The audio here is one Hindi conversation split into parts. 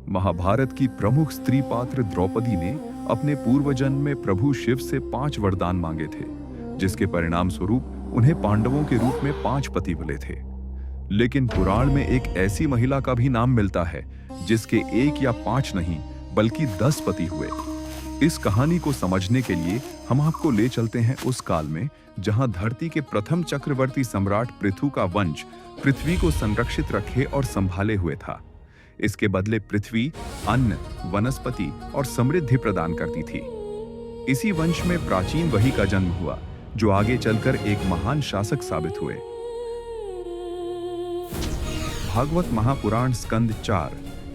महाभारत की प्रमुख स्त्री पात्र द्रौपदी ने अपने पूर्व जन्म में प्रभु शिव से 5 वरदान मांगे थे, जिसके परिणाम स्वरूप उन्हें पांडवों के रूप में 5 पति मिले थे। लेकिन पुराण में एक ऐसी महिला का भी नाम मिलता है जिसके 1 या 5 नहीं बल्कि 10 पति हुए। इस कहानी को समझने के लिए हम आपको ले चलते हैं उस काल में जहां धरती के प्रथम चक्रवर्ती सम्राट पृथु का वंश पृथ्वी को संरक्षित रखे और संभाले हुए था। इसके बदले पृथ्वी अन्न, वनस्पति और समृद्धि प्रदान करती थी। इसी वंश में प्राचीन वही का जन्म हुआ जो आगे चलकर एक महान शासक साबित हुए। भागवत महापुराण स्कंद 4,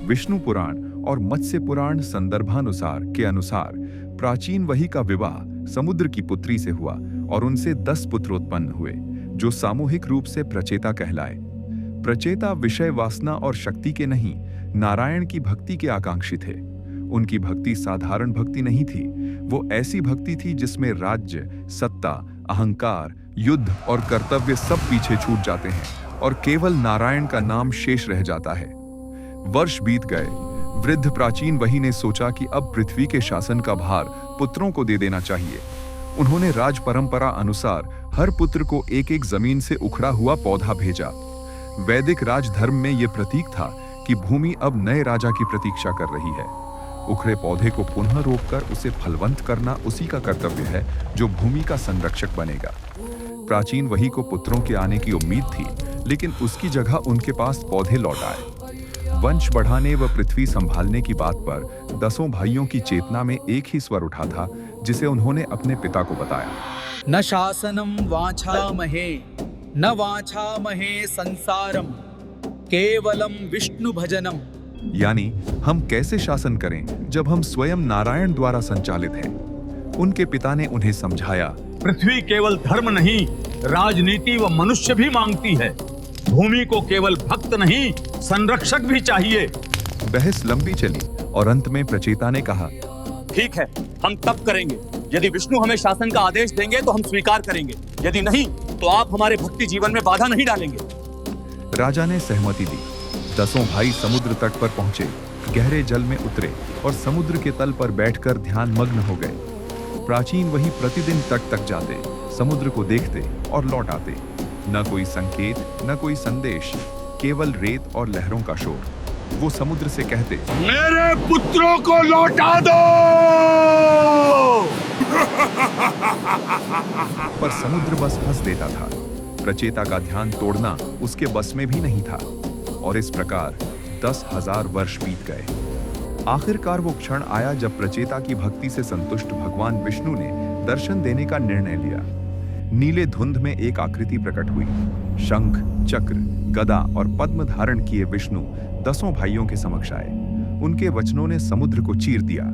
विष्णु पुराण और मत्स्य पुराण संदर्भानुसार के अनुसार प्राचीन वही का विवाह समुद्र की पुत्री से हुआ और उनसे 10 पुत्र उत्पन्न हुए जो सामूहिक रूप से प्रचेता कहलाए। प्रचेता विषय वासना और शक्ति के नहीं, नारायण की भक्ति के आकांक्षी थे। उनकी भक्ति साधारण भक्ति नहीं थी, वो ऐसी भक्ति थी जिसमें राज्य, सत्ता, अहंकार, युद्ध और कर्तव्य सब पीछे छूट जाते हैं और केवल नारायण का नाम शेष रह जाता है। वर्ष बीत गए। वृद्ध प्राचीन वही ने सोचा कि अब पृथ्वी के शासन का भार पुत्रों को दे देना चाहिए। उन्होंने राज परंपरा अनुसार हर पुत्र को एक-एक जमीन से उखड़ा हुआ पौधा भेजा। वैदिक राजधर्म में यह प्रतीक था कि भूमि अब नए राजा की प्रतीक्षा कर रही है। उखड़े पौधे को पुनः रोपकर उसे फलवंत करना उसी का कर्तव्य है जो भूमि का संरक्षक बनेगा। प्राचीन वही को पुत्रों के आने की उम्मीद थी, लेकिन उसकी जगह उनके पास पौधे लौट आए। वंश बढ़ाने व पृथ्वी संभालने की बात पर 10 भाइयों की चेतना में एक ही स्वर उठा था, जिसे उन्होंने अपने पिता को बताया। न शासनम वाछामहे, न वाछामहे संसारम, केवलम विष्णु भजनम। यानी हम कैसे शासन करें जब हम स्वयं नारायण द्वारा संचालित हैं। उनके पिता ने उन्हें समझाया, पृथ्वी केवल धर्म नहीं, राजनीति व मनुष्य भी मांगती है। भूमि को केवल भक्त नहीं, संरक्षक भी चाहिए। बहस लंबी चली और अंत में प्रचेता ने कहा, ठीक है, हम तब करेंगे। यदि विष्णु हमें शासन का आदेश देंगे तो हम स्वीकार करेंगे, यदि नहीं तो आप हमारे भक्ति जीवन में बाधा नहीं डालेंगे। राजा ने सहमति दी। 10 भाई समुद्र तट पर पहुंचे, गहरे जल में उतरे और समुद्र के तल पर बैठकर ध्यान मग्न हो गए। प्राचीन वही प्रतिदिन तट तक जाते, समुद्र को देखते और लौट आते। न कोई संकेत, न कोई संदेश, केवल रेत और लहरों का शोर। वो समुद्र से कहते, मेरे पुत्रों को लौटा दो। पर समुद्र बस हंस देता था। प्रचेता का ध्यान तोड़ना उसके बस में भी नहीं था। और इस प्रकार 10,000 वर्ष बीत गए। आखिरकार वो क्षण आया जब प्रचेता की भक्ति से संतुष्ट भगवान विष्णु ने दर्शन देने का निर्णय लिया। नीले धुंध में एक आकृति प्रकट हुई। शंख, चक्र, गदा और पद्म धारण किए विष्णु 10 भाइयों के समक्ष आए। उनके वचनों ने समुद्र को चीर दिया।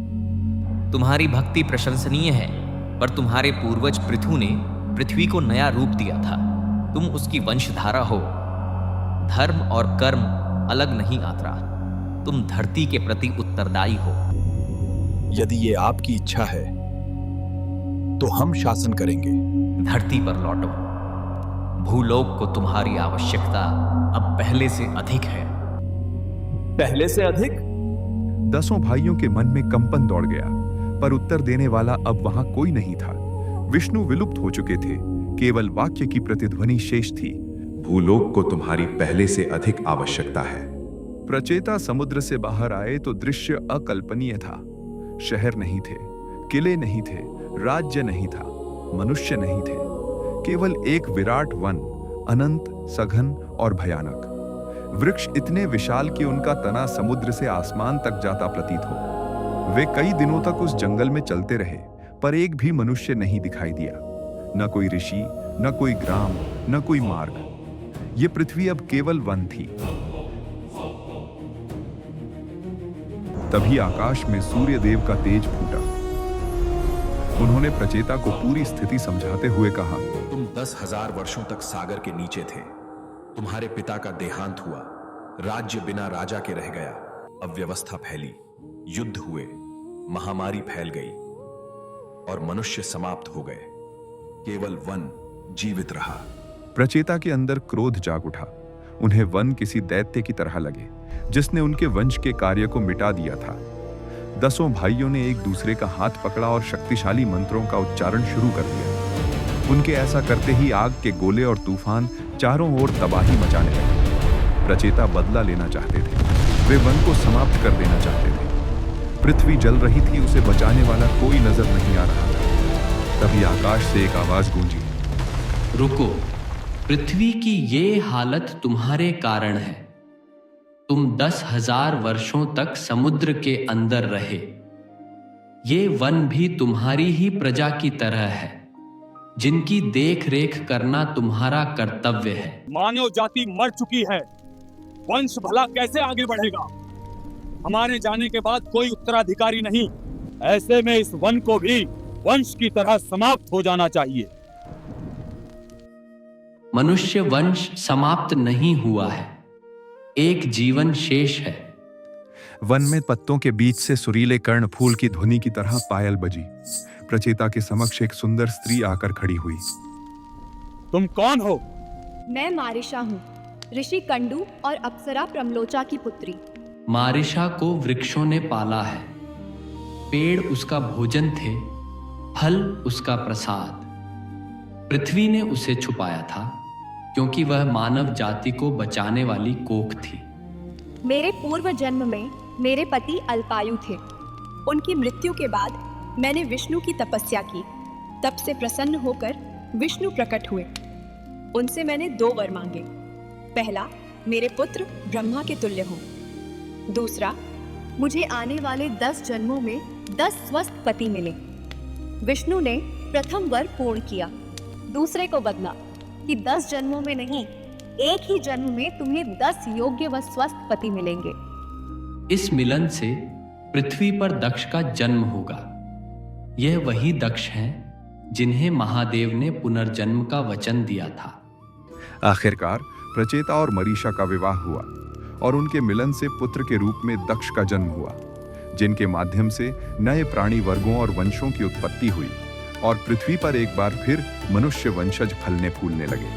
तुम्हारी भक्ति प्रशंसनीय है, पर तुम्हारे पूर्वज पृथु ने पृथ्वी को नया रूप दिया था। तुम उसकी वंशधारा हो। धर्म और कर्म अलग नहीं आत्रा। तुम धरती के प्रति उत्तरदायी हो। यदि ये आपकी इच्छा है तो हम शासन करेंगे। धरती पर लौटो। भूलोक को तुम्हारी आवश्यकता अब पहले से अधिक है। पहले से अधिक? 10 भाइयों के मन में कंपन दौड़ गया, पर उत्तर देने वाला अब वहां कोई नहीं था। विष्णु विलुप्त हो चुके थे, केवल वाक्य की प्रतिध्वनि शेष थी। भूलोक को तुम्हारी पहले से अधिक आवश्यकता है। प्रचेता समुद्र से बाहर आए तो दृश्य अकल्पनीय था। शहर नहीं थे, किले नहीं थे, राज्य नहीं था, मनुष्य नहीं थे। केवल एक विराट वन, अनंत, सघन और भयानक। वृक्ष इतने विशाल कि उनका तना समुद्र से आसमान तक जाता प्रतीत हो। वे कई दिनों तक उस जंगल में चलते रहे, पर एक भी मनुष्य नहीं दिखाई दिया। न कोई ऋषि, न कोई ग्राम, न कोई मार्ग। ये पृथ्वी अब केवल वन थी। तभी आकाश में सूर्य देव का तेज फूटा। उन्होंने प्रचेता को पूरी स्थिति समझाते हुए कहा, तुम 10,000 वर्षों तक सागर के नीचे थे। तुम्हारे पिता का देहांत हुआ। राज्य बिना राजा के रह गया। अव्यवस्था फैली, युद्ध हुए, महामारी फैल गई और मनुष्य समाप्त हो गए। केवल वन जीवित रहा। प्रचेता के अंदर क्रोध जाग उठा। उन्हें वन किसी दैत्य की तरह लगे जिसने उनके वंश के कार्य को मिटा दिया था। 10 भाइयों ने एक दूसरे का हाथ पकड़ा और शक्तिशाली मंत्रों का उच्चारण शुरू कर दिया। उनके ऐसा करते ही आग के गोले और तूफान चारों ओर तबाही मचाने लगे। प्रचेता बदला लेना चाहते थे, वे वन को समाप्त कर देना चाहते थे। पृथ्वी जल रही थी, उसे बचाने वाला कोई नजर नहीं आ रहा था। तभी आकाश से एक आवाज गूंजी, रुको, पृथ्वी की ये हालत तुम्हारे कारण है। तुम 10,000 वर्षों तक समुद्र के अंदर रहे। ये वन भी तुम्हारी ही प्रजा की तरह है, जिनकी देख रेख करना तुम्हारा कर्तव्य है। मानव जाति मर चुकी है, वंश भला कैसे आगे बढ़ेगा? हमारे जाने के बाद कोई उत्तराधिकारी नहीं। ऐसे में इस वन को भी वंश की तरह समाप्त हो जाना चाहिए। मनुष्य वंश समाप्त नहीं हुआ है, एक जीवन शेष है। वन में पत्तों के बीच से सुरीले कर्ण फूल की ध्वनि की तरह पायल बजी। प्रचेता के समक्ष एक सुंदर स्त्री आकर खड़ी हुई। तुम कौन हो? मैं मारिशा हूँ, ऋषि कंडू और अप्सरा प्रमलोचा की पुत्री। मारिशा को वृक्षों ने पाला है। पेड़ उसका भोजन थे, फल उसका प्रसाद। पृथ्वी ने उसे छुपाया था क्योंकि वह मानव जाति को बचाने वाली कोख थी। मेरे पूर्व जन्म में मेरे पति अल्पायु थे। उनकी मृत्यु के बाद मैंने विष्णु की तपस्या की। तब से प्रसन्न होकर विष्णु प्रकट हुए। उनसे मैंने 2 वर मांगे। पहला, मेरे पुत्र ब्रह्मा के तुल्य हो। दूसरा, मुझे आने वाले 10 जन्मों में 10 स्वस्थ पति मिले। विष्णु ने प्रथम वर पूर्ण किया। दूसरे को बदला कि 10 जन्मों में नहीं, एक ही जन्म में तुम्हें 10 योग्य व स्वस्थ पति मिलेंगे। इस मिलन से पृथ्वी पर दक्ष का जन्म होगा। यह वही दक्ष हैं जिन्हें महादेव ने पुनर्जन्म का वचन दिया था। आखिरकार प्रचेता और मरीषा का विवाह हुआ और उनके मिलन से पुत्र के रूप में दक्ष का जन्म हुआ, जिनके माध्यम से नए प्राणी वर्गों और वंशों की उत्पत्ति हुई और पृथ्वी पर एक बार फिर मनुष्य वंशज फलने फूलने लगे।